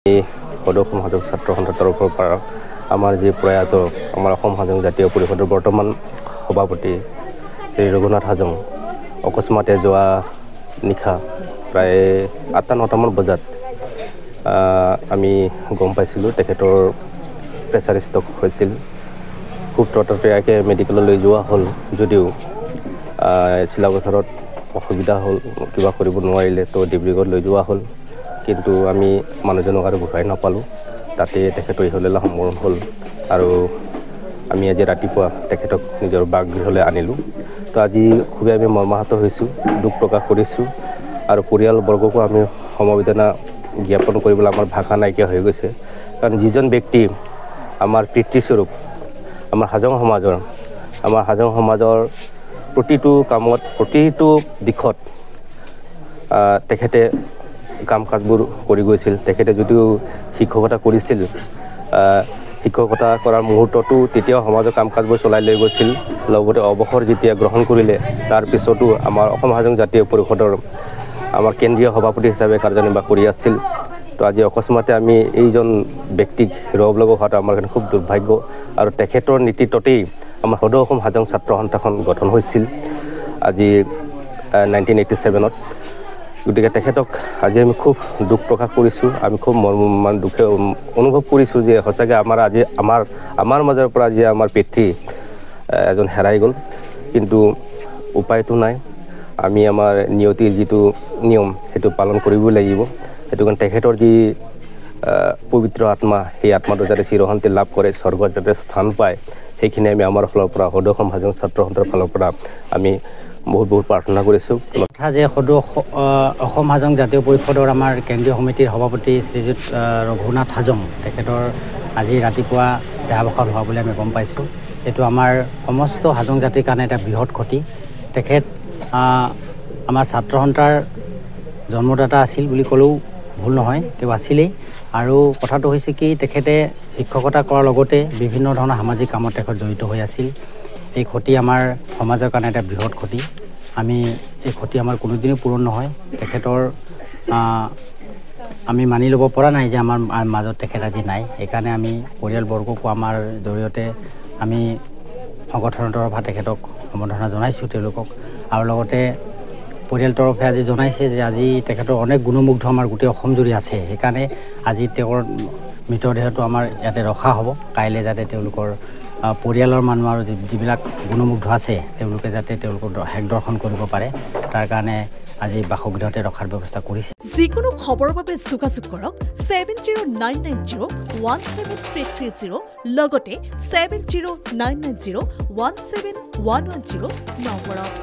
সদৌ অসম হাজং ছাত্ৰ সন্থাৰ তৰফৰ পৰা আমাৰ যি প্ৰয়াত আমাৰ অসম হাজং জাতীয় পৰিষদৰ বৰ্তমান সভাপতি শ্ৰী ৰঘুনাথ হাজং অকস্মাতে যোৱা নিশা প্ৰায় ৮টা-৯টামান বজাত আমি গম পাইছিলোঁ তেখেতৰ প্ৰেছাৰ ষ্ট্ৰোক হৈছিল। খুব ততাতৈয়াকৈ মেডিকেললৈ যোৱা হ'ল যদিও চিলাপথাৰত অসুবিধা হ'ল, কিবা কৰিব নোৱাৰিলে, তো ডিব্ৰুগড় লৈ যোৱা হ'ল। কিন্তু আমি মানুহজনক আৰু ঘূৰাই নাপালোঁ, তাতে তেখেতৰ ইহলীলা সম্পূৰ্ণ হ'ল আৰু আমি আজি ৰাতিপুৱা তেখেতক নিজৰ বাসগৃহলৈ আনিলোঁ। তো আজি খুবেই আমি মৰ্মাহত হৈছোঁ, দুখ প্ৰকাশ কৰিছোঁ আৰু পৰিয়ালবৰ্গকো আমি সমবেদনা জ্ঞাপন কৰিবলৈ আমাৰ ভাষা নাইকিয়া হৈ গৈছে। কাৰণ যিজন ব্যক্তি আমাৰ পিতৃস্বৰূপ, আমাৰ হাজং সমাজৰ প্ৰতিটো কামত, প্ৰতিটো দিশত তেখেতে কাম কাজবোৰ কৰি গৈছিল। তেখেতে যদিও শিক্ষকতা কৰিছিল, শিক্ষকতা কৰাৰ মুহূৰ্ততো তেতিয়াও সমাজৰ কাম কাজবোৰ চলাই লৈ গৈছিল। লগতে অৱসৰ যেতিয়া গ্ৰহণ কৰিলে তাৰ পিছতো আমাৰ অসম হাজং জাতীয় পৰিষদৰ আমাৰ কেন্দ্ৰীয় সভাপতি হিচাপে কাৰ্যনিৰ্বাহ কৰি আছিল। তো আজি অকস্মাতে আমি এইজন ব্যক্তিক হেৰুৱাব লগা হোৱাটো আমাৰ কাৰণে খুব দুৰ্ভাগ্য আৰু তেখেতৰ নেতৃত্বতেই আমাৰ সদৌ অসম হাজং ছাত্ৰ সন্থাখন গঠন হৈছিল আজি 1987ত। গতিকে তেখেতক আজি আমি খুব দুখ প্ৰকাশ কৰিছোঁ, আমি খুব দুখে অনুভৱ কৰিছোঁ যে সঁচাকৈ আমাৰ মাজৰ পৰা যে আমাৰ পিতৃ এজন হেৰাই গ'ল। কিন্তু উপায়টো নাই, আমি আমাৰ নিয়তিৰ যিটো নিয়ম সেইটো পালন কৰিবই লাগিব। সেইটো কাৰণে তেখেতৰ যি পবিত্ৰ আত্মা, সেই আত্মাটো যাতে চিৰশান্তি লাভ কৰে, স্বৰ্গত যাতে স্থান পায়, সেইখিনি আমি আমাৰ ফালৰ পৰা সদৌ অসম হাজং ছাত্ৰ সন্থাৰ ফালৰ পৰা আমি বহুত প্ৰাৰ্থনা কৰিছোঁ। কথা যে সদৌ অসম হাজং জাতীয় পৰিষদৰ আমাৰ কেন্দ্ৰীয় সমিতিৰ সভাপতি শ্ৰীযুত ৰঘুনাথ হাজং তেখেতৰ আজি ৰাতিপুৱা দেহাৱসান হোৱা বুলি আমি গম পাইছোঁ। এইটো আমাৰ সমস্ত হাজং জাতিৰ কাৰণে এটা বৃহৎ ক্ষতি। তেখেত আমাৰ ছাত্ৰ সন্থাৰ জন্মদাতা আছিল বুলি ক'লেও ভুল নহয়, তেওঁ আছিলেই। আৰু কথাটো হৈছে কি, তেখেতে শিক্ষকতা কৰাৰ লগতে বিভিন্ন ধৰণৰ সামাজিক কামত তেখেত জড়িত হৈ আছিল। এই ক্ষতি আমাৰ সমাজৰ কাৰণে এটা বৃহৎ ক্ষতি। এই ক্ষতি আমাৰ কোনোদিনেই পূৰণ নহয়। তেখেতৰ আমি মানি ল'ব পৰা নাই যে আমাৰ মাজত তেখেত আজি নাই। সেইকাৰণে আমি পৰিয়ালবৰ্গকো আমাৰ জৰিয়তে আমি সংগঠনৰ তৰফা তেখেতক সম্বৰ্ধনা জনাইছোঁ তেওঁলোকক। আৰু লগতে পৰিয়াল তৰফে আজি জনাইছে যে আজি তেখেতৰ অনেক গুণমুগ্ধ আমাৰ গোটেই অসম জুৰি আছে। সেইকাৰণে আজি তেওঁৰ মৃতদেহটো আমাৰ ইয়াতে ৰখা হ'ব। কাইলৈ যাতে তেওঁলোকৰ পৰিয়ালৰ মানুহ আৰু যিবিলাক গুণমুগ্ধ আছে তেওঁলোকে যাতে তেওঁলোকৰ শেষ দৰ্শন কৰিব পাৰে, তাৰ কাৰণে আজি বাসগৃহতে ৰখাৰ ব্যৱস্থা কৰিছে। যিকোনো খবৰৰ বাবে যোগাযোগ কৰক 7099017330 লগতে 7099017110 নম্বৰত।